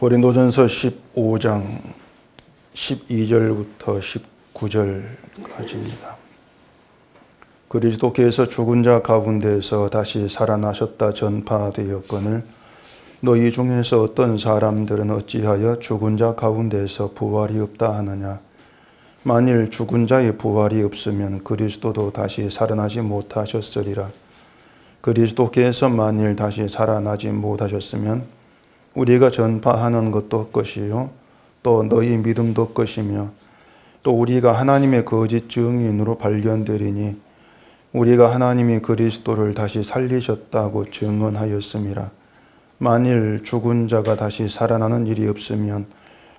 고린도전서 15장 12절부터 19절까지입니다. 그리스도께서 죽은 자 가운데서 다시 살아나셨다 전파되었거늘 너희 중에서 어떤 사람들은 어찌하여 죽은 자 가운데서 부활이 없다 하느냐. 만일 죽은 자의 부활이 없으면 그리스도도 다시 살아나지 못하셨으리라. 그리스도께서 만일 다시 살아나지 못하셨으면 우리가 전파하는 것도 헛것이요 또 너희 믿음도 헛것이며 또 우리가 하나님의 거짓 증인으로 발견되리니 우리가 하나님이 그리스도를 다시 살리셨다고 증언하였음이라. 만일 죽은 자가 다시 살아나는 일이 없으면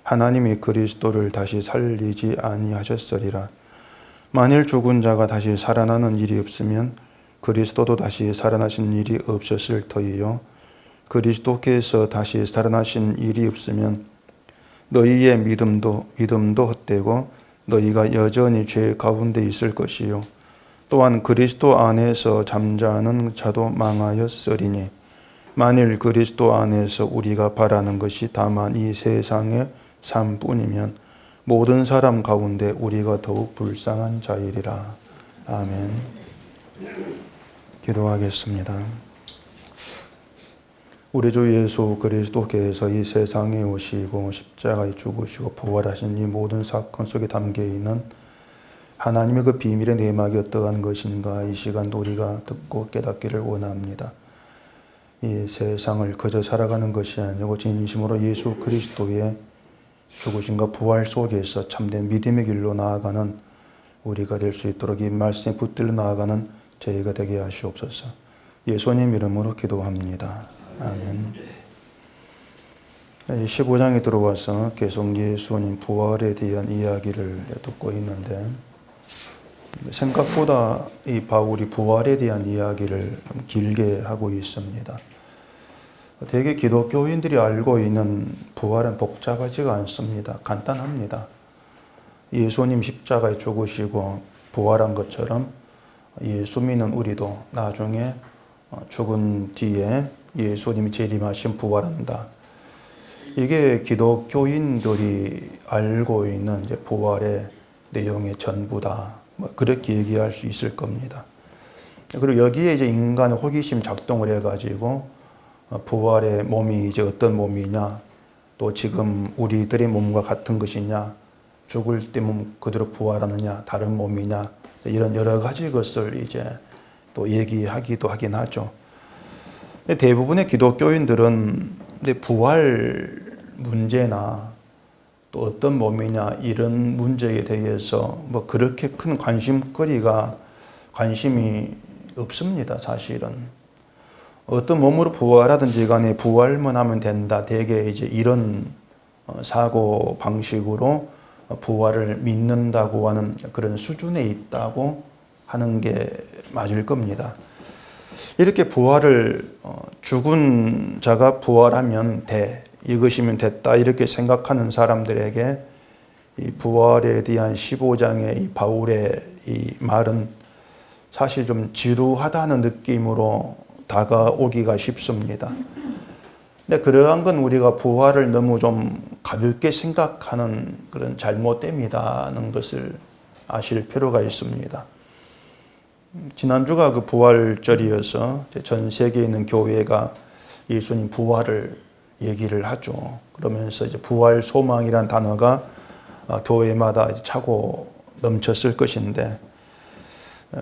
하나님이 그리스도를 다시 살리지 아니하셨으리라. 만일 죽은 자가 다시 살아나는 일이 없으면 그리스도도 다시 살아나신 일이 없었을 터이요 그리스도께서 다시 살아나신 일이 없으면 너희의 믿음도 헛되고 너희가 여전히 죄 가운데 있을 것이요 또한 그리스도 안에서 잠자는 자도 망하였으리니 만일 그리스도 안에서 우리가 바라는 것이 다만 이 세상의 삶뿐이면 모든 사람 가운데 우리가 더욱 불쌍한 자이리라. 아멘. 기도하겠습니다. 우리 주 예수 그리스도께서 이 세상에 오시고 십자가에 죽으시고 부활하신 이 모든 사건 속에 담겨있는 하나님의 그 비밀의 내막이 어떠한 것인가 이 시간도 우리가 듣고 깨닫기를 원합니다. 이 세상을 그저 살아가는 것이 아니고 진심으로 예수 그리스도의 죽으심과 부활 속에서 참된 믿음의 길로 나아가는 우리가 될 수 있도록 이 말씀에 붙들려 나아가는 저희가 되게 하시옵소서. 예수님 이름으로 기도합니다. 아멘. 15장에 들어와서 계속 예수님 부활에 대한 이야기를 듣고 있는데 생각보다 이 바울이 부활에 대한 이야기를 길게 하고 있습니다. 대개 기독교인들이 알고 있는 부활은 복잡하지가 않습니다. 간단합니다. 예수님 십자가에 죽으시고 부활한 것처럼 예수 믿는 우리도 나중에 죽은 뒤에 예수님이 재림하신 부활한다. 이게 기독교인들이 알고 있는 이제 부활의 내용의 전부다. 그렇게 얘기할 수 있을 겁니다. 그리고 여기에 이제 인간의 호기심 작동을 해가지고 부활의 몸이 이제 어떤 몸이냐, 또 지금 우리들의 몸과 같은 것이냐, 죽을 때 몸 그대로 부활하느냐, 다른 몸이냐, 이런 여러 가지 것을 이제 또 얘기하기도 하긴 하죠. 대부분의 기독교인들은 부활 문제나 또 어떤 몸이냐 이런 문제에 대해서 뭐 그렇게 큰 관심이 없습니다. 사실은 어떤 몸으로 부활하든지 간에 부활만 하면 된다. 대개 이제 이런 사고 방식으로 부활을 믿는다고 하는 그런 수준에 있다고 하는 게 맞을 겁니다. 이렇게 부활을 죽은 자가 부활하면 이것이면 됐다 이렇게 생각하는 사람들에게 이 부활에 대한 15장의 이 바울의 이 말은 사실 좀 지루하다는 느낌으로 다가오기가 쉽습니다. 근데 그러한 건 우리가 부활을 너무 좀 가볍게 생각하는 그런 잘못됨이라는 것을 아실 필요가 있습니다. 지난주가 그 부활절이어서 전 세계에 있는 교회가 예수님 부활을 얘기를 하죠. 그러면서 이제 부활 소망이란 단어가 교회마다 차고 넘쳤을 것인데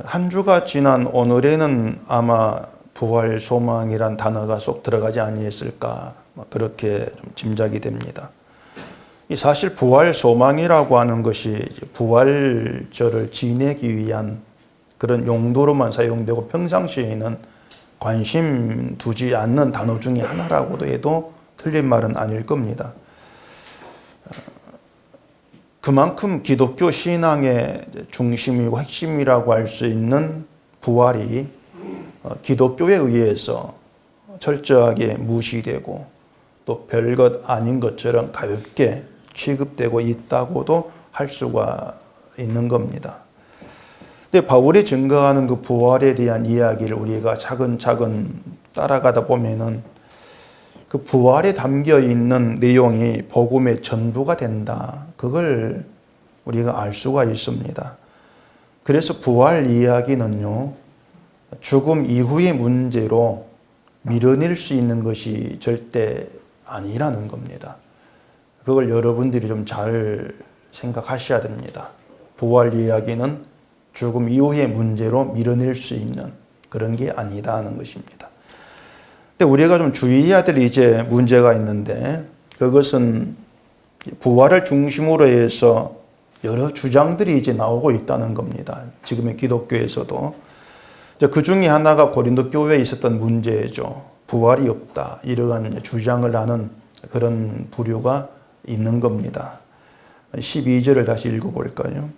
한 주가 지난 오늘에는 아마 부활 소망이란 단어가 쏙 들어가지 아니했을까 그렇게 좀 짐작이 됩니다. 사실 부활 소망이라고 하는 것이 부활절을 지내기 위한 그런 용도로만 사용되고 평상시에는 관심 두지 않는 단어 중에 하나라고도 해도 틀린 말은 아닐 겁니다. 그만큼 기독교 신앙의 중심이고 핵심이라고 할 수 있는 부활이 기독교에 의해서 철저하게 무시되고 또 별것 아닌 것처럼 가볍게 취급되고 있다고도 할 수가 있는 겁니다. 근데 바울이 증거하는 그 부활에 대한 이야기를 우리가 차근차근 따라가다 보면은 그 부활에 담겨 있는 내용이 복음의 전부가 된다. 그걸 우리가 알 수가 있습니다. 그래서 부활 이야기는요, 죽음 이후의 문제로 밀어낼 수 있는 것이 절대 아니라는 겁니다. 그걸 여러분들이 좀 잘 생각하셔야 됩니다. 부활 이야기는 죽음 이후의 문제로 밀어낼 수 있는 그런 게 아니다 하는 것입니다. 근데 우리가 좀 주의해야 될 이제 문제가 있는데, 그것은 부활을 중심으로 해서 여러 주장들이 이제 나오고 있다는 겁니다. 지금의 기독교에서도. 그 중에 하나가 고린도 교회에 있었던 문제죠. 부활이 없다. 이러한 주장을 하는 그런 부류가 있는 겁니다. 12절을 다시 읽어볼까요?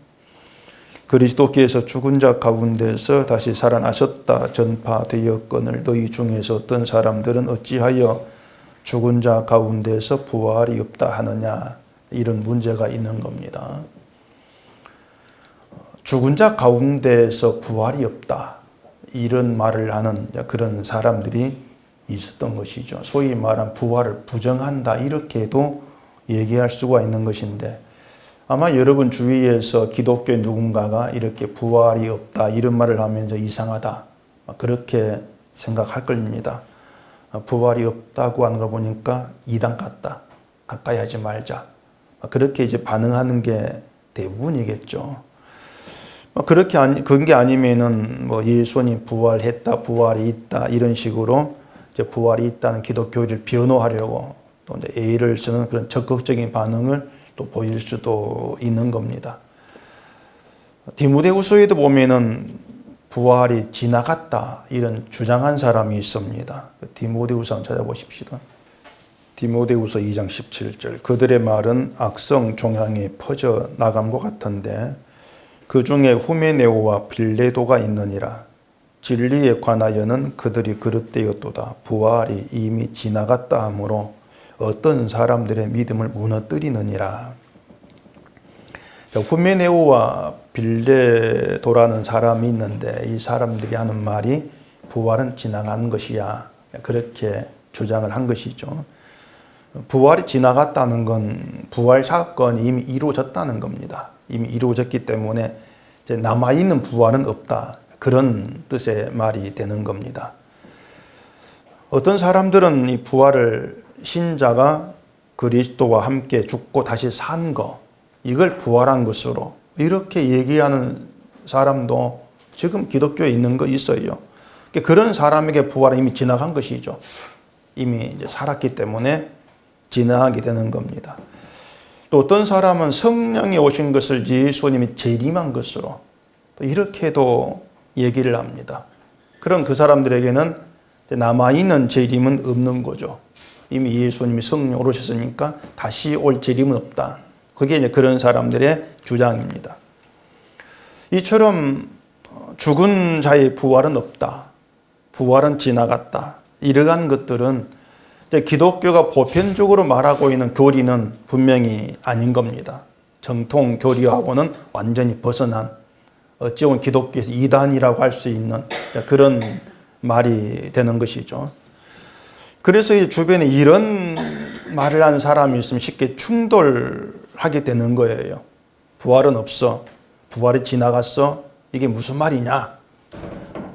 그리스도께서 죽은 자 가운데서 다시 살아나셨다 전파되었거늘 너희 중에서 어떤 사람들은 어찌하여 죽은 자 가운데서 부활이 없다 하느냐, 이런 문제가 있는 겁니다. 죽은 자 가운데서 부활이 없다, 이런 말을 하는 그런 사람들이 있었던 것이죠. 소위 말한 부활을 부정한다, 이렇게도 얘기할 수가 있는 것인데, 아마 여러분 주위에서 기독교 누군가가 이렇게 부활이 없다 이런 말을 하면서 이상하다 그렇게 생각할 겁니다. 부활이 없다고 하는 거 보니까 이단 같다, 가까이 하지 말자, 그렇게 이제 반응하는 게 대부분이겠죠. 그렇게 그런 게 아니면은 뭐 예수님 부활했다, 부활이 있다 이런 식으로 이제 부활이 있다는 기독교를 변호하려고 또 이제 애를 쓰는 그런 적극적인 반응을 또 보일 수도 있는 겁니다. 디모데후서에도 보면은 부활이 지나갔다 이런 주장한 사람이 있습니다. 디모데후서 한번 찾아보십시다. 디모데후서 2장 17절. 그들의 말은 악성 종양에 퍼져 나감과 같은데 그 중에 후메네오와 빌레도가 있느니라. 진리에 관하여는 그들이 그릇되었도다. 부활이 이미 지나갔다 하므로 어떤 사람들의 믿음을 무너뜨리느니라. 후메네오와 빌레도라는 사람이 있는데 이 사람들이 하는 말이 부활은 지나간 것이야, 그렇게 주장을 한 것이죠. 부활이 지나갔다는 건 부활 사건이 이미 이루어졌다는 겁니다. 이미 이루어졌기 때문에 이제 남아있는 부활은 없다, 그런 뜻의 말이 되는 겁니다. 어떤 사람들은 이 부활을 신자가 그리스도와 함께 죽고 다시 산 거, 이걸 부활한 것으로 이렇게 얘기하는 사람도 지금 기독교에 있는 거 있어요. 그런 사람에게 부활은 이미 지나간 것이죠. 이미 이제 살았기 때문에 지나가게 되는 겁니다. 또 어떤 사람은 성령이 오신 것을 예수님이 재림한 것으로 이렇게도 얘기를 합니다. 그런 그 사람들에게는 남아있는 재림은 없는 거죠. 이미 예수님이 성령 오르셨으니까 다시 올 재림은 없다. 그게 이제 그런 사람들의 주장입니다. 이처럼 죽은 자의 부활은 없다, 부활은 지나갔다, 이러한 것들은 이제 기독교가 보편적으로 말하고 있는 교리는 분명히 아닌 겁니다. 정통 교리하고는 완전히 벗어난, 어찌 보면 기독교에서 이단이라고 할 수 있는 그런 말이 되는 것이죠. 그래서 이 주변에 이런 말을 하는 사람이 있으면 쉽게 충돌하게 되는 거예요. 부활은 없어, 부활이 지나갔어, 이게 무슨 말이냐,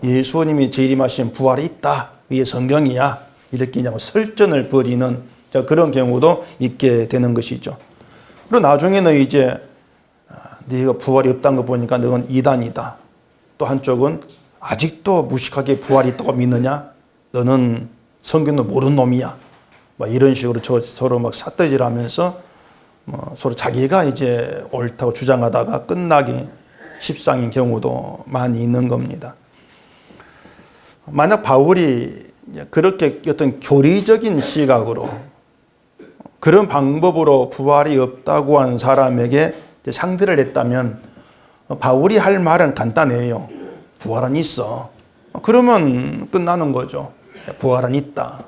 예수님이 재림하신 부활이 있다, 이게 성경이야, 이렇게 그냥 설전을 벌이는 그런 경우도 있게 되는 것이죠. 그리고 나중에는 이제 네가 부활이 없다는 거 보니까 너는 이단이다, 또 한쪽은 아직도 무식하게 부활이 있다고 믿느냐, 너는 성경도 모르는 놈이야, 막 이런 식으로 서로 막 삿대질하면서 서로 자기가 이제 옳다고 주장하다가 끝나기 십상인 경우도 많이 있는 겁니다. 만약 바울이 그렇게 어떤 교리적인 시각으로 그런 방법으로 부활이 없다고 한 사람에게 상대를 했다면 바울이 할 말은 간단해요. 부활은 있어. 그러면 끝나는 거죠. 부활은 있다.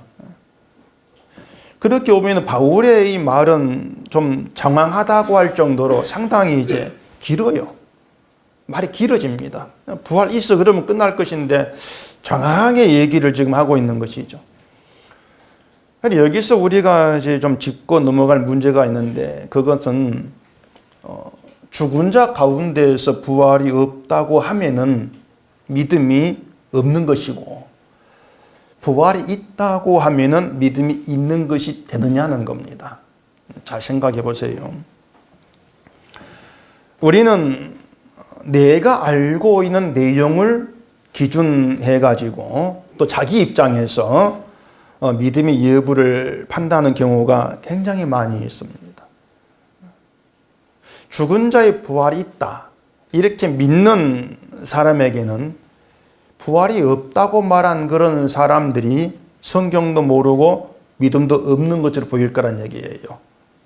그렇게 오면 바울의 이 말은 좀 장황하다고 할 정도로 상당히 이제 길어요. 말이 길어집니다. 부활 있어 그러면 끝날 것인데 장황하게 얘기를 지금 하고 있는 것이죠. 여기서 우리가 이제 좀 짚고 넘어갈 문제가 있는데, 그것은 죽은 자 가운데에서 부활이 없다고 하면은 믿음이 없는 것이고, 부활이 있다고 하면은 믿음이 있는 것이 되느냐는 겁니다. 잘 생각해 보세요. 우리는 내가 알고 있는 내용을 기준해 가지고 또 자기 입장에서 믿음의 여부를 판단하는 경우가 굉장히 많이 있습니다. 죽은 자의 부활이 있다, 이렇게 믿는 사람에게는 부활이 없다고 말한 그런 사람들이 성경도 모르고 믿음도 없는 것으로 보일 거란 얘기예요.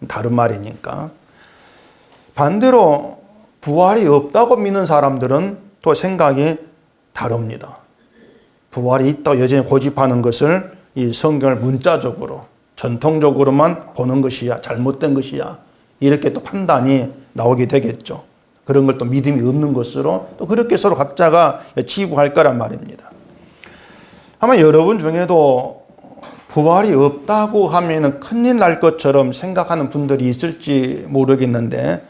다른 말이니까. 반대로 부활이 없다고 믿는 사람들은 또 생각이 다릅니다. 부활이 있다고 여전히 고집하는 것을 이 성경을 문자적으로, 전통적으로만 보는 것이야, 잘못된 것이야, 이렇게 또 판단이 나오게 되겠죠. 그런 걸 또 믿음이 없는 것으로 또 그렇게 서로 각자가 치부할 거란 말입니다. 아마 여러분 중에도 부활이 없다고 하면 큰일 날 것처럼 생각하는 분들이 있을지 모르겠는데,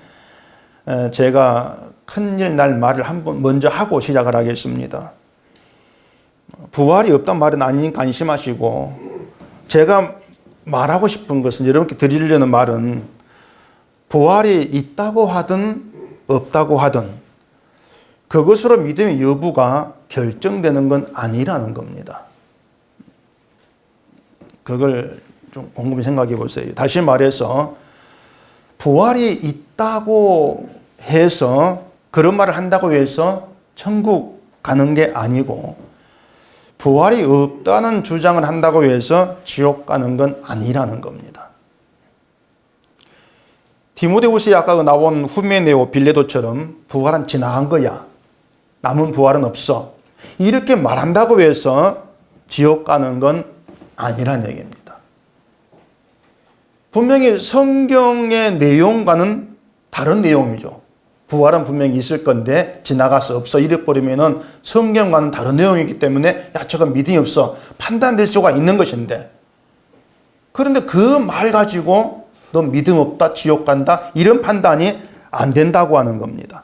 제가 큰일 날 말을 한번 먼저 하고 시작을 하겠습니다. 부활이 없단 말은 아니니까 안심하시고, 제가 말하고 싶은 것은, 여러분께 드리려는 말은, 부활이 있다고 하든 없다고 하든 그것으로 믿음의 여부가 결정되는 건 아니라는 겁니다. 그걸 좀 곰곰이 생각해 보세요. 다시 말해서 부활이 있다고 해서, 그런 말을 한다고 해서 천국 가는 게 아니고, 부활이 없다는 주장을 한다고 해서 지옥 가는 건 아니라는 겁니다. 디모데후서에 아까 나온 후메네오, 빌레도처럼 부활은 지나간 거야, 남은 부활은 없어, 이렇게 말한다고 해서 지옥 가는 건 아니란 얘기입니다. 분명히 성경의 내용과는 다른 내용이죠. 부활은 분명히 있을 건데 지나가서 없어 이래버리면은 성경과는 다른 내용이기 때문에, 야, 저건 믿음이 없어, 판단될 수가 있는 것인데, 그런데 그 말 가지고 너 믿음 없다, 지옥 간다, 이런 판단이 안 된다고 하는 겁니다.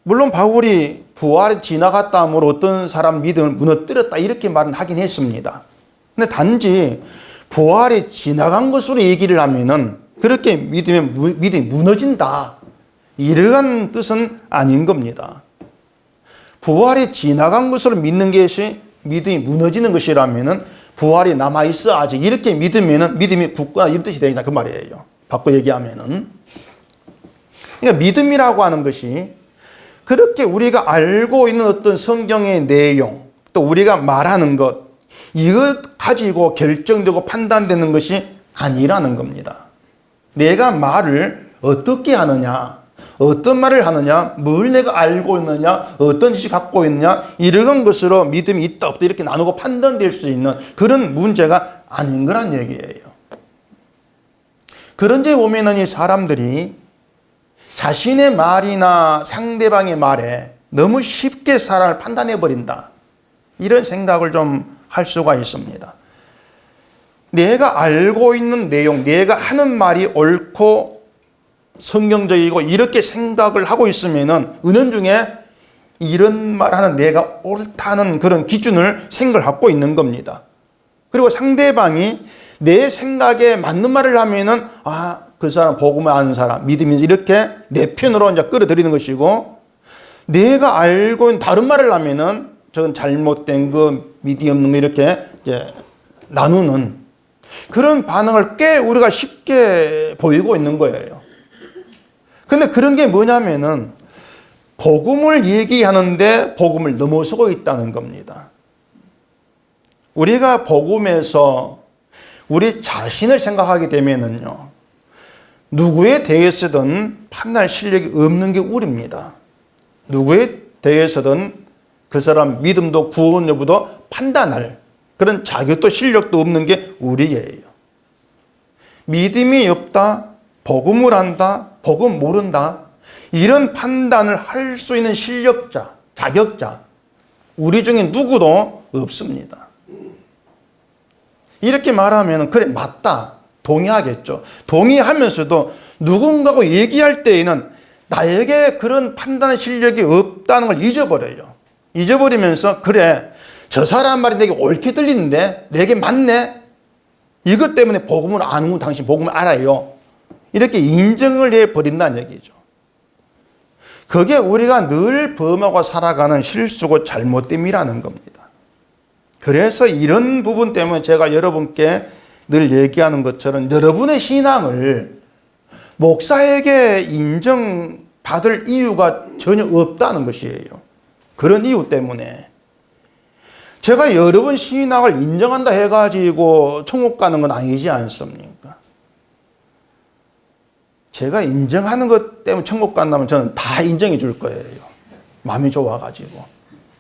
물론 바울이 부활이 지나갔다 함으로 어떤 사람 믿음을 무너뜨렸다, 이렇게 말은 하긴 했습니다. 근데 단지 부활이 지나간 것으로 얘기를 하면은 그렇게 믿음이 무너진다, 이러한 뜻은 아닌 겁니다. 부활이 지나간 것으로 믿는 것이 믿음이 무너지는 것이라면은 부활이 남아있어 아직, 이렇게 믿으면은 믿음이 굳거나 이런 뜻이 되겠다, 그 말이에요. 바꿔 얘기하면은. 그러니까 믿음이라고 하는 것이 그렇게 우리가 알고 있는 어떤 성경의 내용, 또 우리가 말하는 것, 이것 가지고 결정되고 판단되는 것이 아니라는 겁니다. 내가 말을 어떻게 하느냐, 어떤 말을 하느냐, 뭘 내가 알고 있느냐, 어떤 지식 갖고 있느냐, 이런 것으로 믿음이 있다 없다 이렇게 나누고 판단될 수 있는 그런 문제가 아닌 거란 얘기예요. 그런데 보면은 이 사람들이 자신의 말이나 상대방의 말에 너무 쉽게 사람을 판단해 버린다, 이런 생각을 좀 할 수가 있습니다. 내가 알고 있는 내용, 내가 하는 말이 옳고 성경적이고 이렇게 생각을 하고 있으면은 은연중에 이런 말하는 내가 옳다는 그런 기준을 생각하고 있는 겁니다. 그리고 상대방이 내 생각에 맞는 말을 하면은, 아, 그 사람 복음을 아는 사람, 믿음이, 이렇게 내 편으로 이제 끌어들이는 것이고, 내가 알고 있는 다른 말을 하면은 저건 잘못된 거, 믿음이 없는 거, 이렇게 이제 나누는 그런 반응을 꽤 우리가 쉽게 보이고 있는 거예요. 근데 그런 게 뭐냐면은 복음을 얘기하는데 복음을 넘어서고 있다는 겁니다. 우리가 복음에서 우리 자신을 생각하게 되면은요, 누구에 대해서든 판단할 실력이 없는 게 우리입니다. 누구에 대해서든 그 사람 믿음도 구원 여부도 판단할 그런 자격도 실력도 없는 게 우리예요. 믿음이 없다, 복음을 안다, 복음 모른다, 이런 판단을 할 수 있는 실력자, 자격자, 우리 중에 누구도 없습니다. 이렇게 말하면 그래 맞다 동의하겠죠. 동의하면서도 누군가하고 얘기할 때에는 나에게 그런 판단 실력이 없다는 걸 잊어버려요. 잊어버리면서 그래 저 사람 말이 내게 옳게 들리는데 내게 맞네. 이것 때문에 복음을 아는 당신 복음을 알아요. 이렇게 인정을 해버린다는 얘기죠. 그게 우리가 늘 범하고 살아가는 실수고 잘못됨이라는 겁니다. 그래서 이런 부분 때문에 제가 여러분께 늘 얘기하는 것처럼 여러분의 신앙을 목사에게 인정받을 이유가 전혀 없다는 것이에요. 그런 이유 때문에 제가 여러분 신앙을 인정한다 해가지고 천국 가는 건 아니지 않습니까? 제가 인정하는 것 때문에 천국 간다면 저는 다 인정해 줄 거예요. 마음이 좋아가지고.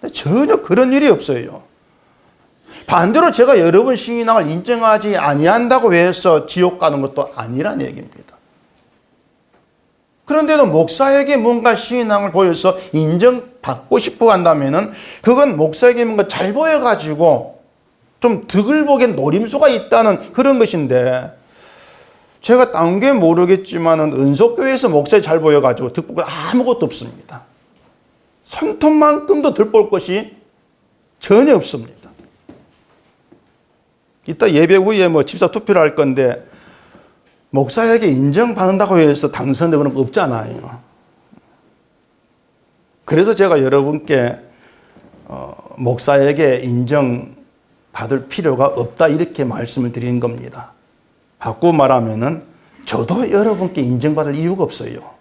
근데 전혀 그런 일이 없어요. 반대로 제가 여러분 신앙을 인정하지 아니한다고 해서 지옥 가는 것도 아니란 얘기입니다. 그런데도 목사에게 뭔가 신앙을 보여서 인정받고 싶어 한다면은 그건 목사에게 뭔가 잘 보여가지고 좀 득을 보기엔 노림수가 있다는 그런 것인데 제가 딴 게 모르겠지만은 은속교회에서 목사에 잘 보여가지고 득볼 아무것도 없습니다. 손톱만큼도 득볼 것이 전혀 없습니다. 이따 예배 후에 집사 투표를 할 건데 목사에게 인정받는다고 해서 당선되고 그런 거 없잖아요. 그래서 제가 여러분께 목사에게 인정받을 필요가 없다 이렇게 말씀을 드린 겁니다. 바꾸고 말하면은 저도 여러분께 인정받을 이유가 없어요.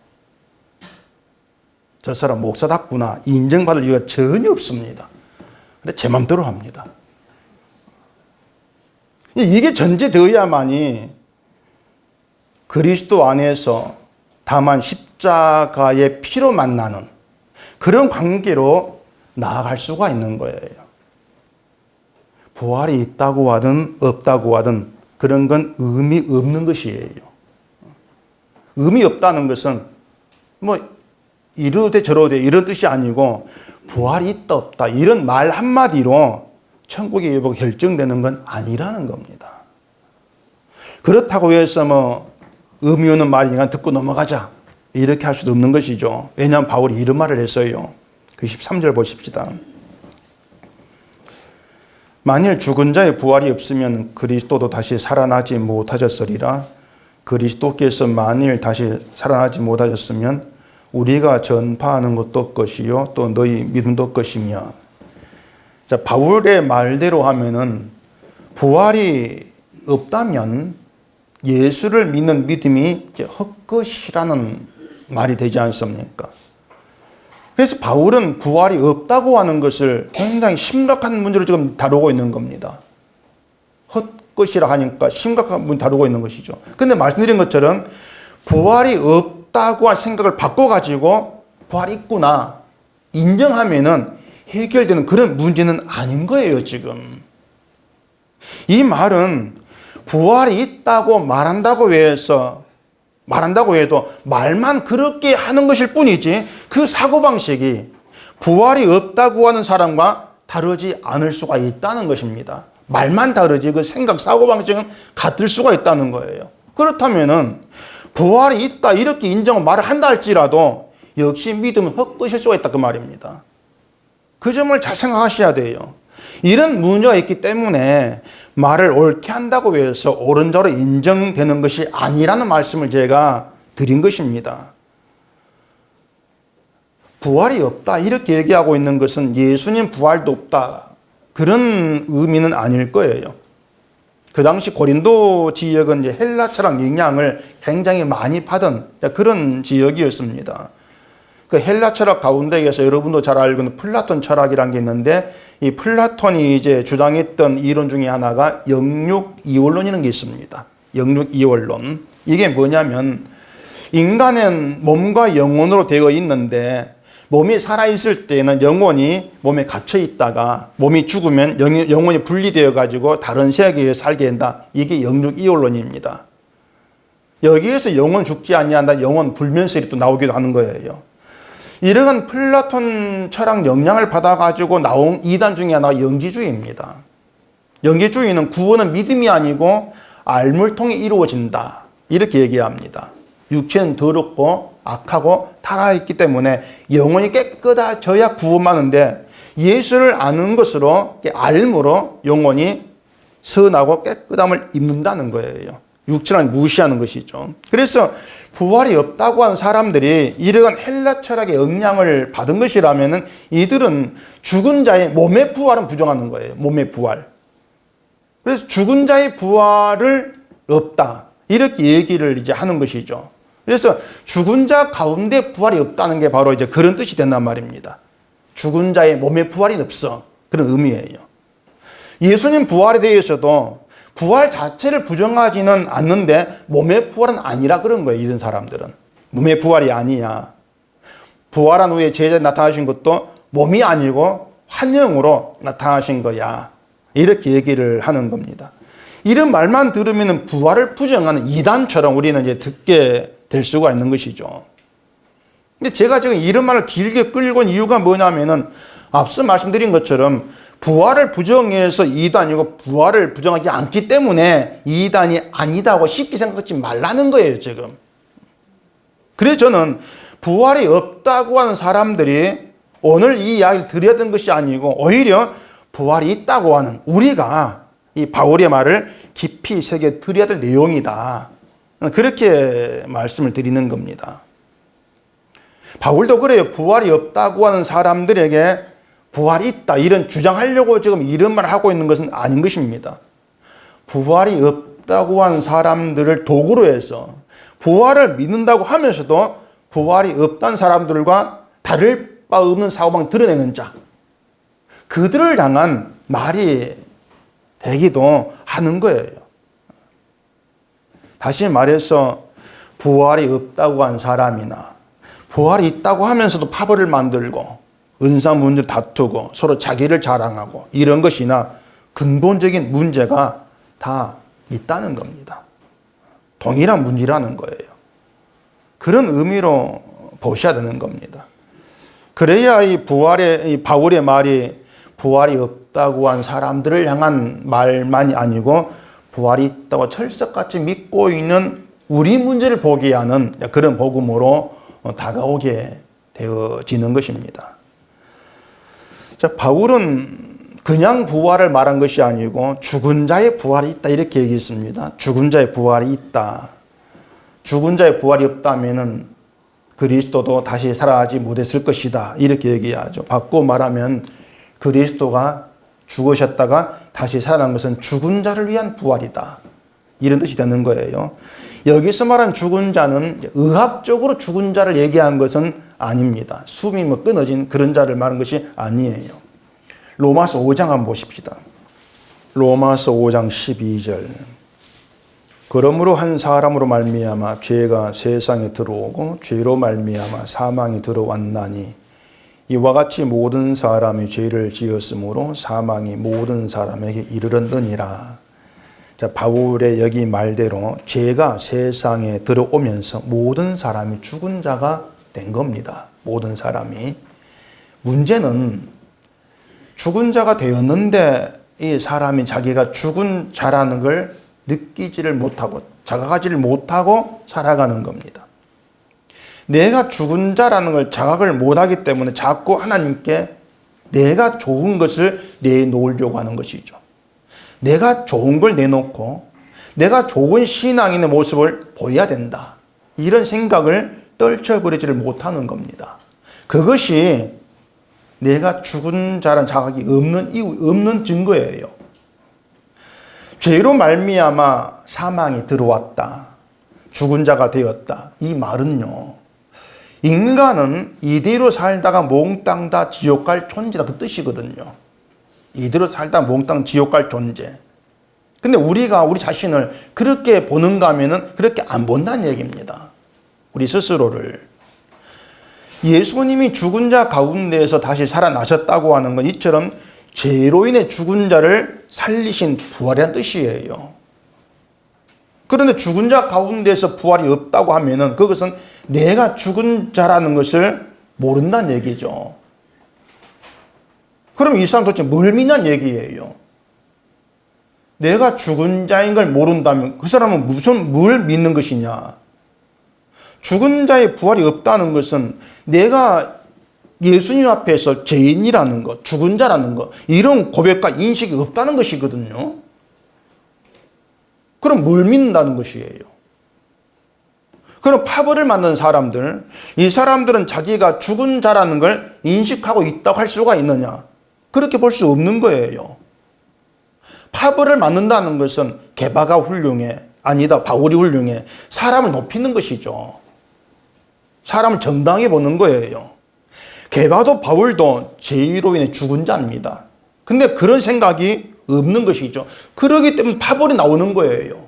저 사람 목사답구나 인정받을 이유가 전혀 없습니다. 그래 제 맘대로 합니다. 이게 전제되어야만이 그리스도 안에서 다만 십자가의 피로 만나는 그런 관계로 나아갈 수가 있는 거예요. 부활이 있다고 하든 없다고 하든 그런 건 의미 없는 것이에요. 의미 없다는 것은 이러도 돼 저러도 돼 이런 뜻이 아니고 부활이 있다 없다 이런 말 한마디로 천국의 여부가 결정되는 건 아니라는 겁니다. 그렇다고 해서 의미 없는 말이니까 듣고 넘어가자 이렇게 할 수도 없는 것이죠. 왜냐하면 바울이 이런 말을 했어요. 그 13절 보십시다. 만일 죽은 자의 부활이 없으면 그리스도도 다시 살아나지 못하셨으리라. 그리스도께서 만일 다시 살아나지 못하셨으면 우리가 전파하는 것도 것이요 또 너희 믿음도 것이며. 자, 바울의 말대로 하면은 부활이 없다면 예수를 믿는 믿음이 헛것이라는 말이 되지 않습니까? 그래서 바울은 부활이 없다고 하는 것을 굉장히 심각한 문제로 지금 다루고 있는 겁니다. 헛것이라 하니까 심각한 문제 다루고 있는 것이죠. 근데 말씀드린 것처럼 부활이 없다고 할 생각을 바꿔가지고 부활이 있구나 인정하면은 해결되는 그런 문제는 아닌 거예요, 지금. 이 말은 부활이 있다고 말한다고 해도 말만 그렇게 하는 것일 뿐이지 그 사고방식이 부활이 없다고 하는 사람과 다르지 않을 수가 있다는 것입니다. 말만 다르지 그 생각 사고방식은 같을 수가 있다는 거예요. 그렇다면은 부활이 있다 이렇게 인정을 말을 한다 할지라도 역시 믿음은 헛것일 수가 있다 그 말입니다. 그 점을 잘 생각하셔야 돼요. 이런 문제가 있기 때문에 말을 옳게 한다고 해서 옳은 자로 인정되는 것이 아니라는 말씀을 제가 드린 것입니다. 부활이 없다 이렇게 얘기하고 있는 것은 예수님 부활도 없다 그런 의미는 아닐 거예요. 그 당시 고린도 지역은 이제 헬라 철학 영향을 굉장히 많이 받은 그런 지역이었습니다. 그 헬라 철학 가운데에서 여러분도 잘 알고 있는 플라톤 철학이라는 게 있는데 이 플라톤이 이제 주장했던 이론 중에 하나가 영육 이원론이라는 게 있습니다. 영육 이원론. 이게 뭐냐면 인간은 몸과 영혼으로 되어 있는데 몸이 살아있을 때는 영혼이 몸에 갇혀 있다가 몸이 죽으면 영혼이 분리되어 가지고 다른 세계에 살게 된다. 이게 영육 이원론입니다. 여기에서 영혼 죽지 아니한다. 영혼 불면설이 또 나오기도 하는 거예요. 이러한 플라톤 철학 영향을 받아가지고 나온 이단 중에 하나가 영지주의입니다. 영계주의는 구원은 믿음이 아니고 알물 통해 이루어진다. 이렇게 얘기합니다. 육체는 더럽고 악하고 타락했기 때문에 영혼이 깨끗해져야 구원받는데 예수를 아는 것으로 알므로 영혼이 선하고 깨끗함을 입는다는 거예요. 육체를 무시하는 것이죠. 그래서 부활이 없다고 하는 사람들이 이러한 헬라 철학의 영향을 받은 것이라면 이들은 죽은 자의 몸의 부활은 부정하는 거예요. 몸의 부활. 그래서 죽은 자의 부활을 없다. 이렇게 얘기를 이제 하는 것이죠. 그래서 죽은 자 가운데 부활이 없다는 게 바로 이제 그런 뜻이 된단 말입니다. 죽은 자의 몸의 부활이 없어. 그런 의미예요. 예수님 부활에 대해서도 부활 자체를 부정하지는 않는데 몸의 부활은 아니라 그런 거예요. 이런 사람들은. 몸의 부활이 아니야. 부활한 후에 제자에 나타나신 것도 몸이 아니고 환영으로 나타나신 거야. 이렇게 얘기를 하는 겁니다. 이런 말만 들으면 부활을 부정하는 이단처럼 우리는 이제 듣게 될 수가 있는 것이죠. 근데 제가 지금 이런 말을 길게 끌고 온 이유가 뭐냐면은 앞서 말씀드린 것처럼 부활을 부정해서 이단이고 부활을 부정하지 않기 때문에 이단이 아니다고 쉽게 생각하지 말라는 거예요, 지금. 그래서 저는 부활이 없다고 하는 사람들이 오늘 이 이야기를 드려야 되는 것이 아니고 오히려 부활이 있다고 하는 우리가 이 바울의 말을 깊이 새겨 드려야 될 내용이다. 그렇게 말씀을 드리는 겁니다. 바울도 그래요. 부활이 없다고 하는 사람들에게 부활이 있다 이런 주장하려고 지금 이런 말을 하고 있는 것은 아닌 것입니다. 부활이 없다고 하는 사람들을 도구로 해서 부활을 믿는다고 하면서도 부활이 없다는 사람들과 다를 바 없는 사고방을 드러내는 자, 그들을 향한 말이 되기도 하는 거예요. 다시 말해서 부활이 없다고 한 사람이나 부활이 있다고 하면서도 파벌을 만들고 은사 문제를 다투고 서로 자기를 자랑하고 이런 것이나 근본적인 문제가 다 있다는 겁니다. 동일한 문제라는 거예요. 그런 의미로 보셔야 되는 겁니다. 그래야 이 바울의 말이 부활이 없다고 한 사람들을 향한 말만이 아니고 부활이 있다고 철석같이 믿고 있는 우리 문제를 보게 하는 그런 복음으로 다가오게 되어지는 것입니다. 자, 바울은 그냥 부활을 말한 것이 아니고 죽은 자의 부활이 있다 이렇게 얘기했습니다. 죽은 자의 부활이 있다. 죽은 자의 부활이 없다면은 그리스도도 다시 살아나지 못했을 것이다 이렇게 얘기하죠. 바꿔 말하면 그리스도가 죽으셨다가 다시 살아난 것은 죽은 자를 위한 부활이다. 이런 뜻이 되는 거예요. 여기서 말한 죽은 자는 의학적으로 죽은 자를 얘기한 것은 아닙니다. 숨이 끊어진 그런 자를 말한 것이 아니에요. 로마서 5장 한번 보십시다. 로마서 5장 12절. 그러므로 한 사람으로 말미암아 죄가 세상에 들어오고 죄로 말미암아 사망이 들어왔나니 이와 같이 모든 사람이 죄를 지었으므로 사망이 모든 사람에게 이르렀느니라. 자, 바울의 여기 말대로 죄가 세상에 들어오면서 모든 사람이 죽은 자가 된 겁니다. 모든 사람이. 문제는 죽은 자가 되었는데 이 사람이 자기가 죽은 자라는 걸 느끼지를 못하고 자각하지를 못하고 살아가는 겁니다. 내가 죽은 자라는 걸 자각을 못하기 때문에 자꾸 하나님께 내가 좋은 것을 내놓으려고 하는 것이죠. 내가 좋은 걸 내놓고 내가 좋은 신앙인의 모습을 보여야 된다. 이런 생각을 떨쳐버리지를 못하는 겁니다. 그것이 내가 죽은 자란 자각이 없는 증거예요. 죄로 말미암아 사망이 들어왔다. 죽은 자가 되었다. 이 말은요. 인간은 이대로 살다가 몽땅 다 지옥 갈 존재다. 그 뜻이거든요. 이대로 살다가 몽땅 지옥 갈 존재. 근데 우리가 우리 자신을 그렇게 보는가 하면은 그렇게 안 본다는 얘기입니다. 우리 스스로를. 예수님이 죽은 자 가운데에서 다시 살아나셨다고 하는 건 이처럼 죄로 인해 죽은 자를 살리신 부활이라는 뜻이에요. 그런데 죽은 자 가운데서 부활이 없다고 하면은 그것은 내가 죽은 자라는 것을 모른다는 얘기죠. 그럼 이 사람 도대체 뭘 믿냐는 얘기예요. 내가 죽은 자인 걸 모른다면 그 사람은 뭘 믿는 것이냐? 죽은 자의 부활이 없다는 것은 내가 예수님 앞에서 죄인이라는 것, 죽은 자라는 것, 이런 고백과 인식이 없다는 것이거든요. 그럼 뭘 믿는다는 것이에요? 그럼 파벌을 만든 사람들, 이 사람들은 자기가 죽은 자라는 걸 인식하고 있다고 할 수가 있느냐? 그렇게 볼 수 없는 거예요. 파벌을 만든다는 것은 게바가 훌륭해, 아니다, 바울이 훌륭해, 사람을 높이는 것이죠. 사람을 정당히 보는 거예요. 게바도 바울도 죄로 인해 죽은 자입니다. 근데 그런 생각이 없는 것이죠. 그러기 때문에 파벌이 나오는 거예요.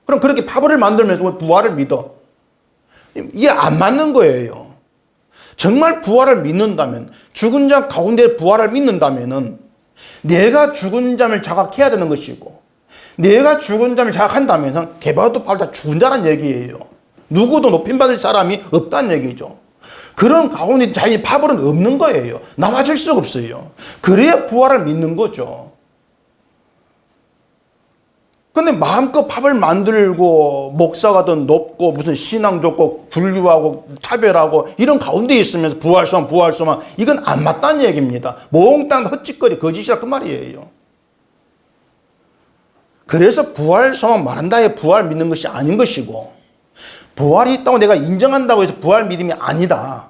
그럼 그렇게 파벌을 만들면서 부활을 믿어? 이게 안 맞는 거예요. 정말 부활을 믿는다면, 죽은 자 가운데 부활을 믿는다면은 내가 죽은 자를 자각해야 되는 것이고, 내가 죽은 자를 자각한다면 게바도 바울 다 죽은 자란 얘기예요. 누구도 높임받을 사람이 없다는 얘기죠. 그런 가운데 자기 파벌은 없는 거예요. 나와질 수가 없어요. 그래야 부활을 믿는 거죠. 근데 마음껏 파벌 만들고 목사가 더 높고 무슨 신앙 좋고 분류하고 차별하고 이런 가운데 있으면서 부활소만 이건 안 맞다는 얘기입니다. 몽땅 헛짓거리 거짓이라 그 말이에요. 그래서 부활소만 말한다에 부활 믿는 것이 아닌 것이고, 부활이 있다고 내가 인정한다고 해서 부활 믿음이 아니다,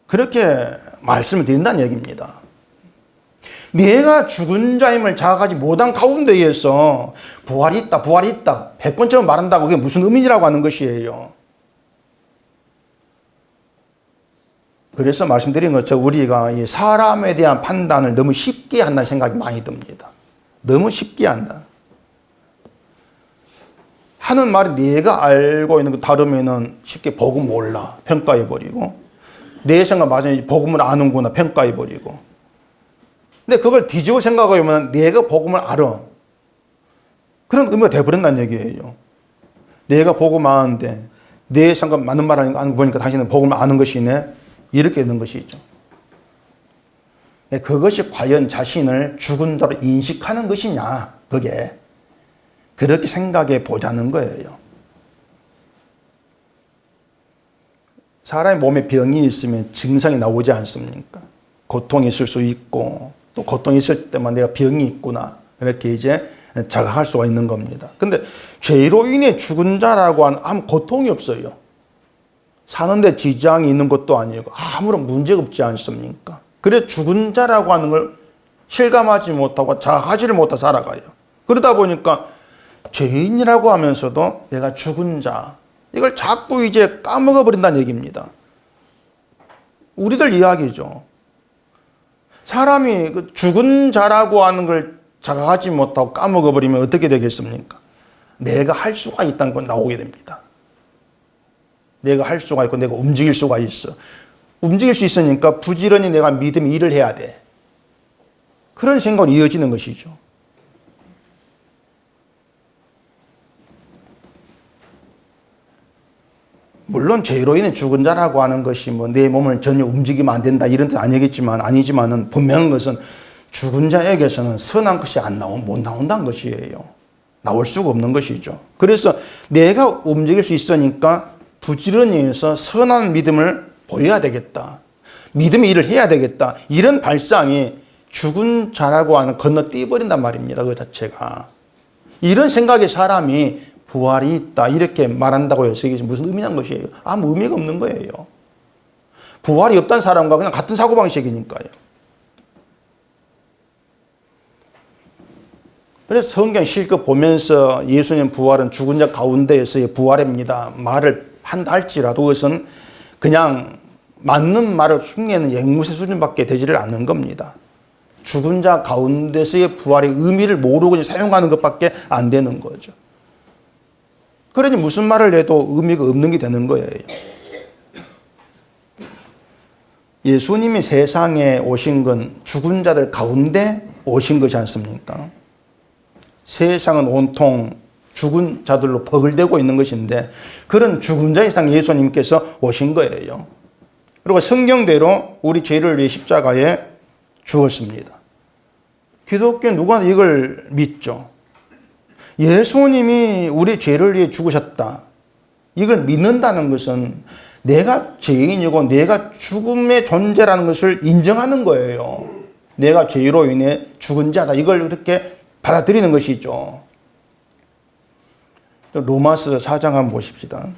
그렇게 말씀을 드린다는 얘기입니다. 내가 죽은 자임을 자각하지 못한 가운데에서 부활이 있다 100번처럼 말한다고 그게 무슨 의미라고 하는 것이에요. 그래서 말씀드린 것처럼 우리가 이 사람에 대한 판단을 너무 쉽게 한다는 생각이 많이 듭니다. 너무 쉽게 한다. 하는 말이 내가 알고 있는 거 다르면은 쉽게 복음 몰라 평가해버리고, 내 생각 맞으면 복음을 아는구나 평가해버리고, 근데 그걸 뒤집어 생각해보면 내가 복음을 알아, 그런 의미가 돼버린다는 얘기예요. 내가 복음 아는데 내 생각 맞는 말 하는 거 보니까 당신은 복음을 아는 것이네, 이렇게 되는 것이죠. 그것이 과연 자신을 죽은 자로 인식하는 것이냐, 그게 그렇게 생각해 보자는 거예요. 사람의 몸에 병이 있으면 증상이 나오지 않습니까? 고통이 있을 수 있고, 또 고통이 있을 때만 내가 병이 있구나, 이렇게 이제 자각할 수가 있는 겁니다. 근데 죄로 인해 죽은 자라고 하는 아무 고통이 없어요. 사는데 지장이 있는 것도 아니고 아무런 문제가 없지 않습니까? 그래서 죽은 자라고 하는 걸 실감하지 못하고 자각하지를 못하고 살아가요. 그러다 보니까 죄인이라고 하면서도 내가 죽은 자, 이걸 자꾸 이제 까먹어 버린다는 얘기입니다. 우리들 이야기죠. 사람이 죽은 자라고 하는 걸 자각하지 못하고 까먹어 버리면 어떻게 되겠습니까? 내가 할 수가 있다는 건 나오게 됩니다. 내가 할 수가 있고 내가 움직일 수가 있어. 움직일 수 있으니까 부지런히 내가 믿음이 일을 해야 돼. 그런 생각으로 이어지는 것이죠. 물론 죄로 인해 죽은 자라고 하는 것이 뭐 내 몸을 전혀 움직이면 안 된다 이런 뜻 아니지만은 분명한 것은 죽은 자에게서는 선한 것이 못 나온다는 것이에요. 나올 수가 없는 것이죠. 그래서 내가 움직일 수 있으니까 부지런히 해서 선한 믿음을 보여야 되겠다, 믿음의 일을 해야 되겠다, 이런 발상이 죽은 자라고 하는 건너뛰어버린단 말입니다. 그 자체가. 이런 생각의 사람이 부활이 있다 이렇게 말한다고 해서 이게 무슨 의미냐는 것이에요. 아무 의미가 없는 거예요. 부활이 없다는 사람과 그냥 같은 사고방식이니까요. 그래서 성경 실컷 보면서 예수님 부활은 죽은 자 가운데에서의 부활입니다 말을 할지라도 그것은 그냥 맞는 말을 흉내내는 앵무새 수준밖에 되지를 않는 겁니다. 죽은 자 가운데서의 부활의 의미를 모르고 그냥 사용하는 것밖에 안 되는 거죠. 그러니 무슨 말을 해도 의미가 없는 게 되는 거예요. 예수님이 세상에 오신 건 죽은 자들 가운데 오신 것이 않습니까? 세상은 온통 죽은 자들로 버글대고 있는 것인데 그런 죽은 자의 상 예수님께서 오신 거예요. 그리고 성경대로 우리 죄를 위해 십자가에 죽었습니다. 기독교 누가 이걸 믿죠? 예수님이 우리 죄를 위해 죽으셨다. 이걸 믿는다는 것은 내가 죄인이고 내가 죽음의 존재라는 것을 인정하는 거예요. 내가 죄로 인해 죽은 자다. 이걸 그렇게 받아들이는 것이죠. 로마서 4장 한번 보십시다.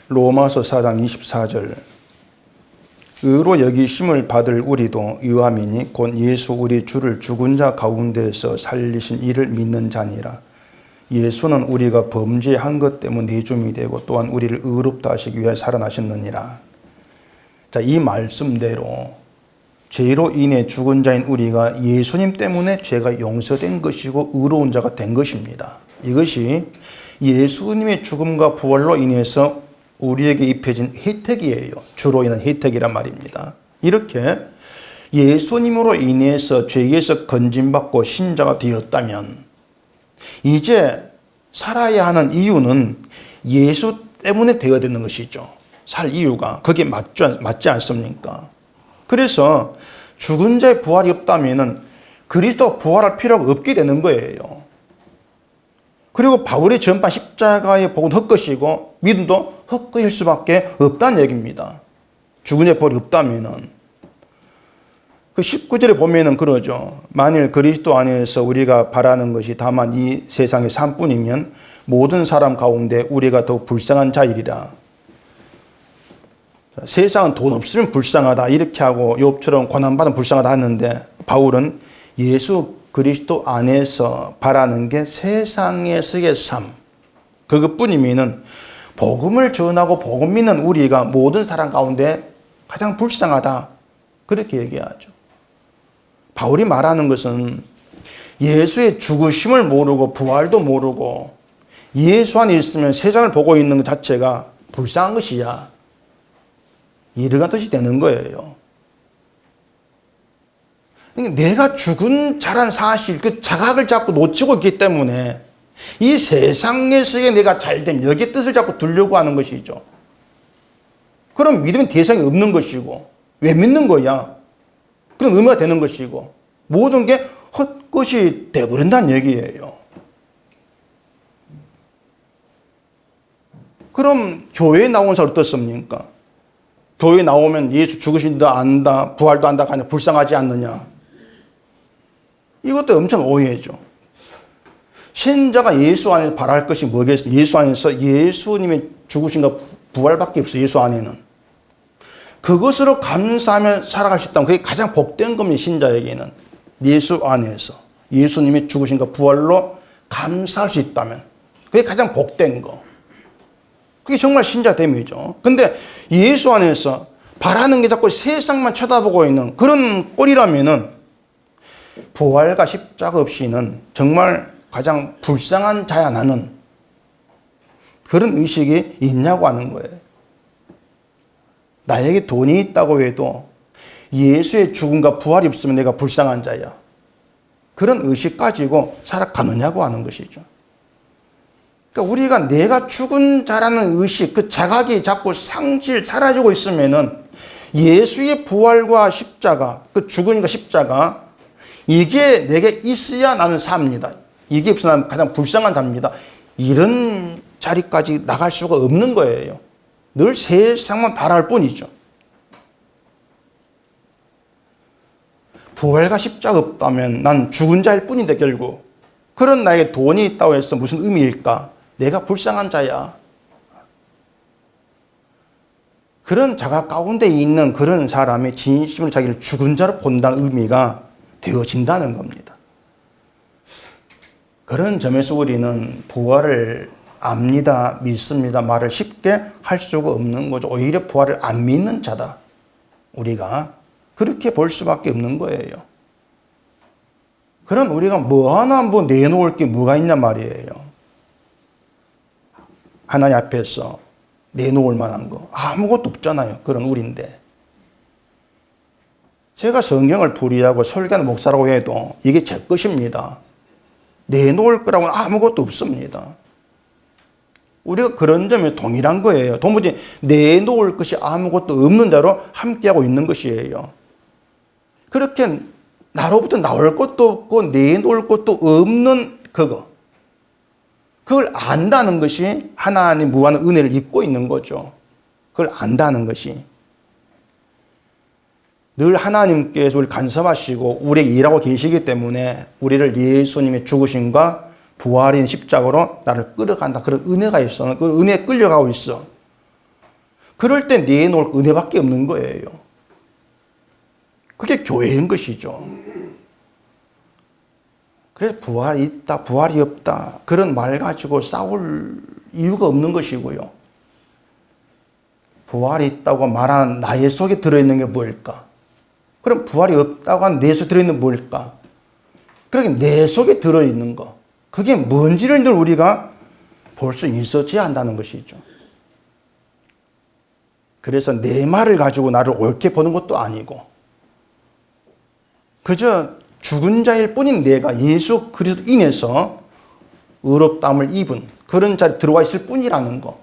로마서 4장 24절. 의로 여기심을 받을 우리도 유함이니 곧 예수 우리 주를 죽은 자 가운데서 살리신 이를 믿는 자니라. 예수는 우리가 범죄한 것 때문에 내줌이 되고 또한 우리를 의롭다 하시기 위해 살아나셨느니라. 자, 이 말씀대로 죄로 인해 죽은 자인 우리가 예수님 때문에 죄가 용서된 것이고 의로운 자가 된 것입니다. 이것이 예수님의 죽음과 부활로 인해서 우리에게 입혀진 혜택이에요. 주로 인한 혜택이란 말입니다. 이렇게 예수님으로 인해서 죄에서 건진받고 신자가 되었다면 이제 살아야 하는 이유는 예수 때문에 되어야 되는 것이죠. 살 이유가 그게 맞지 않습니까? 그래서 죽은 자의 부활이 없다면 그리스도 부활할 필요가 없게 되는 거예요. 그리고 바울이 전파 십자가의 복은 헛것이고 믿음도 헛것일 수밖에 없다는 얘기입니다. 죽은 자의 부활이 없다면은. 그 19절에 보면은 그러죠. 만일 그리스도 안에서 우리가 바라는 것이 다만 이 세상의 삶뿐이면 모든 사람 가운데 우리가 더 불쌍한 자이리라. 세상은 돈 없으면 불쌍하다 이렇게 하고 욥처럼 고난받으면 불쌍하다 하는데 바울은 예수 그리스도 안에서 바라는 게 세상에서의 삶 그것뿐이면은 복음을 전하고 복음 믿는 우리가 모든 사람 가운데 가장 불쌍하다 그렇게 얘기하죠. 바울이 말하는 것은 예수의 죽으심을 모르고 부활도 모르고 예수 안에 있으면 세상을 보고 있는 것 자체가 불쌍한 것이야. 이러한 뜻이 되는 거예요. 그러니까 내가 죽은 자란 사실, 그 자각을 자꾸 놓치고 있기 때문에 이 세상에서의 내가 잘됨, 여기에 뜻을 자꾸 두려고 하는 것이죠. 그럼 믿음의 대상이 없는 것이고, 왜 믿는 거야? 그런 의미가 되는 것이고, 모든 게 헛것이 되어버린다는 얘기예요. 그럼 교회에 나온 사람 어떻습니까? 교회에 나오면 예수 죽으신다 안다, 부활도 안다 하냐, 불쌍하지 않느냐. 이것도 엄청 오해죠. 신자가 예수 안에서 바랄 것이 뭐겠어요? 예수 안에서 예수님의 죽으신가 부활밖에 없어요. 예수 안에는. 그것으로 감사하며 살아갈 수 있다면 그게 가장 복된 겁니다. 신자에게는. 예수 안에서 예수님의 죽으신가 부활로 감사할 수 있다면 그게 가장 복된 거. 그게 정말 신자됨이죠. 근데 예수 안에서 바라는 게 자꾸 세상만 쳐다보고 있는 그런 꼴이라면은 부활과 십자가 없이는 정말 가장 불쌍한 자야 나는 그런 의식이 있냐고 하는 거예요. 나에게 돈이 있다고 해도 예수의 죽음과 부활이 없으면 내가 불쌍한 자야. 그런 의식 가지고 살아가느냐고 하는 것이죠. 그러니까 우리가 내가 죽은 자라는 의식, 그 자각이 자꾸 사라지고 있으면은 예수의 부활과 십자가, 그 죽음과 십자가, 이게 내게 있어야 나는 삽니다. 이게 없으면 나는 가장 불쌍한 자입니다. 이런 자리까지 나갈 수가 없는 거예요. 늘 세상만 바랄 뿐이죠. 부활과 십자가 없다면 난 죽은 자일 뿐인데 결국 그런 나에게 돈이 있다고 해서 무슨 의미일까? 내가 불쌍한 자야. 그런 자가 가운데 있는 그런 사람이 진심으로 자기를 죽은 자로 본다는 의미가 되어진다는 겁니다. 그런 점에서 우리는 부활을 압니다, 믿습니다 말을 쉽게 할 수가 없는 거죠. 오히려 부활을 안 믿는 자다. 우리가 그렇게 볼 수밖에 없는 거예요. 그럼 우리가 뭐 하나 뭐 내놓을 게 뭐가 있냐 말이에요. 하나님 앞에서 내놓을 만한 거 아무것도 없잖아요. 그런 우리인데. 제가 성경을 풀이하고 설교하는 목사라고 해도 이게 제 것입니다. 내놓을 거라고는 아무것도 없습니다. 우리가 그런 점에 동일한 거예요. 도무지 내놓을 것이 아무것도 없는 대로 함께하고 있는 것이에요. 그렇게 나로부터 나올 것도 없고 내놓을 것도 없는 그걸 안다는 것이 하나님 무한한 은혜를 입고 있는 거죠. 그걸 안다는 것이. 늘 하나님께서 우리를 간섭하시고 우리에게 일하고 계시기 때문에 우리를 예수님의 죽으심과 부활인 십자가로 나를 끌어간다. 그런 은혜가 있어. 그 은혜에 끌려가고 있어. 그럴 때 내놓을 은혜밖에 없는 거예요. 그게 교회인 것이죠. 그래서 부활이 있다, 부활이 없다. 그런 말 가지고 싸울 이유가 없는 것이고요. 부활이 있다고 말한 나의 속에 들어있는 게 뭘까? 그럼 부활이 없다고 한 내 속에 들어있는 게 뭘까? 그러니까 내 속에 들어있는 거. 그게 뭔지를 늘 우리가 볼 수 있어야 한다는 것이죠. 그래서 내 말을 가지고 나를 옳게 보는 것도 아니고 그저 죽은 자일 뿐인 내가 예수 그리스도 인해서 의롭다함을 입은 그런 자리에 들어와 있을 뿐이라는 거.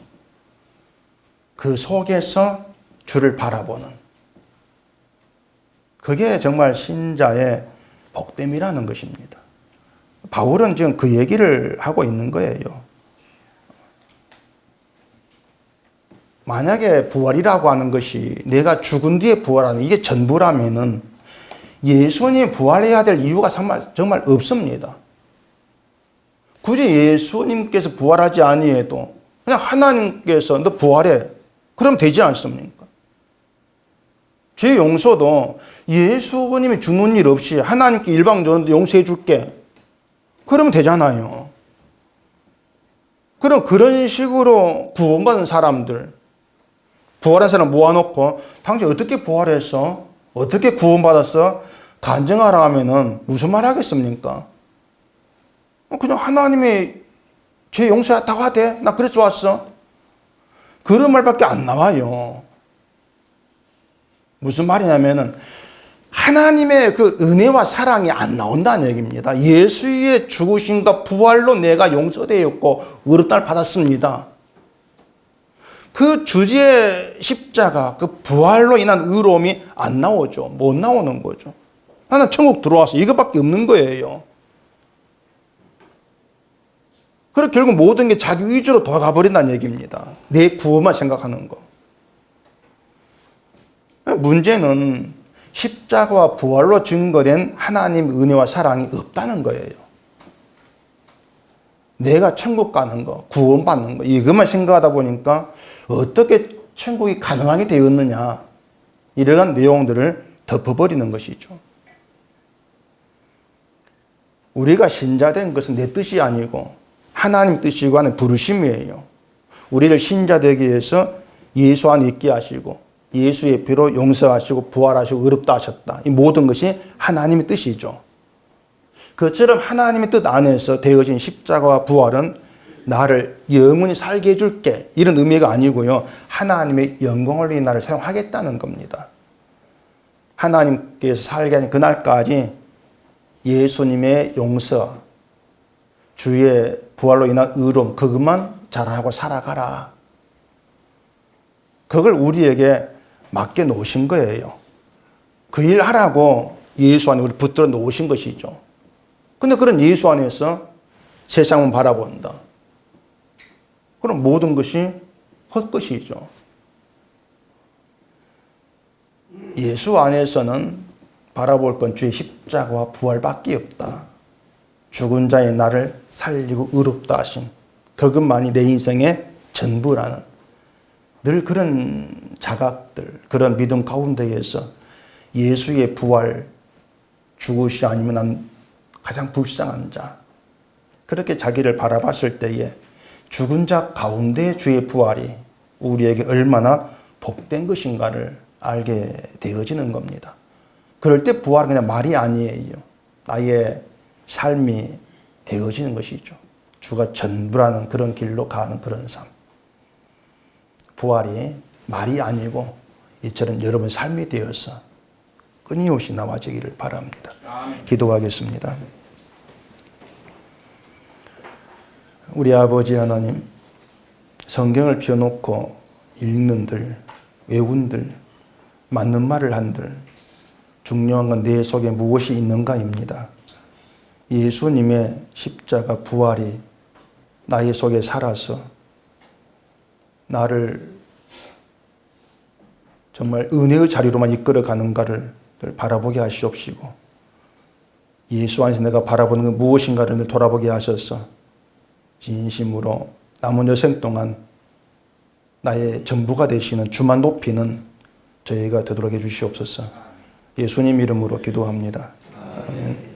그 속에서 주를 바라보는 그게 정말 신자의 복됨이라는 것입니다. 바울은 지금 그 얘기를 하고 있는 거예요. 만약에 부활이라고 하는 것이 내가 죽은 뒤에 부활하는 이게 전부라면은 예수님이 부활해야 될 이유가 정말 없습니다. 굳이 예수님께서 부활하지 아니해도 그냥 하나님께서 너 부활해. 그럼 되지 않습니까? 죄 용서도 예수님이 주는 일 없이 하나님께 일방적으로 용서해 줄게. 그러면 되잖아요. 그럼 그런 식으로 구원받은 사람들, 부활한 사람 모아놓고 당신 어떻게 부활했어? 어떻게 구원받았어? 간증하라 하면은 무슨 말 하겠습니까? 그냥 하나님이 죄 용서했다고 하대. 나 그래서 왔어. 그런 말밖에 안 나와요. 무슨 말이냐면은 하나님의 그 은혜와 사랑이 안 나온다는 얘기입니다. 예수의 죽으심과 부활로 내가 용서되었고 의롭다를 받았습니다. 그 주제의 십자가, 그 부활로 인한 의로움이 안 나오죠. 못 나오는 거죠. 나는 천국 들어와서 이것밖에 없는 거예요. 그래서 결국 모든 게 자기 위주로 돌아가버린다는 얘기입니다. 내 구원만 생각하는 거. 문제는 십자가와 부활로 증거된 하나님 은혜와 사랑이 없다는 거예요. 내가 천국 가는 거, 구원받는 거, 이것만 생각하다 보니까 어떻게 천국이 가능하게 되었느냐, 이러한 내용들을 덮어버리는 것이죠. 우리가 신자된 것은 내 뜻이 아니고 하나님 뜻이고 하는 부르심이에요. 우리를 신자 되기 위해서 예수 안에 있게 하시고 예수의 피로 용서하시고 부활하시고 의롭다 하셨다. 이 모든 것이 하나님의 뜻이죠. 그처럼 하나님의 뜻 안에서 되어진 십자가와 부활은 나를 영원히 살게 해줄게, 이런 의미가 아니고요. 하나님의 영광을 위해 나를 사용하겠다는 겁니다. 하나님께서 살게 하는 그날까지 예수님의 용서, 주의 부활로 인한 의로움, 그것만 잘하고 살아가라. 그걸 우리에게 맡겨 놓으신 거예요. 그 일 하라고 예수 안에 우리 붙들어 놓으신 것이죠. 근데 그런 예수 안에서 세상을 바라본다. 그럼 모든 것이 헛것이죠. 예수 안에서는 바라볼 건 주의 십자가와 부활밖에 없다. 죽은 자의 나를 살리고 의롭다 하신 그것만이 내 인생의 전부라는 늘 그런 자각들, 그런 믿음 가운데에서 예수의 부활, 죽으시 아니면 난 가장 불쌍한 자, 그렇게 자기를 바라봤을 때에 죽은 자 가운데 주의 부활이 우리에게 얼마나 복된 것인가를 알게 되어지는 겁니다. 그럴 때 부활은 그냥 말이 아니에요. 나의 삶이 되어지는 것이죠. 주가 전부라는 그런 길로 가는 그런 삶. 부활이 말이 아니고 이처럼 여러분 삶이 되어서 끊임없이 나와지기를 바랍니다. 기도하겠습니다. 우리 아버지 하나님, 성경을 펴놓고 읽는들, 외운들, 맞는 말을 한들, 중요한 건 내 속에 무엇이 있는가입니다. 예수님의 십자가 부활이 나의 속에 살아서 나를 정말 은혜의 자리로만 이끌어가는가를 바라보게 하시옵시고, 예수 안에서 내가 바라보는 건 무엇인가를 돌아보게 하셔서 진심으로 남은 여생 동안 나의 전부가 되시는 주만 높이는 저희가 되도록 해주시옵소서. 예수님 이름으로 기도합니다. 아멘.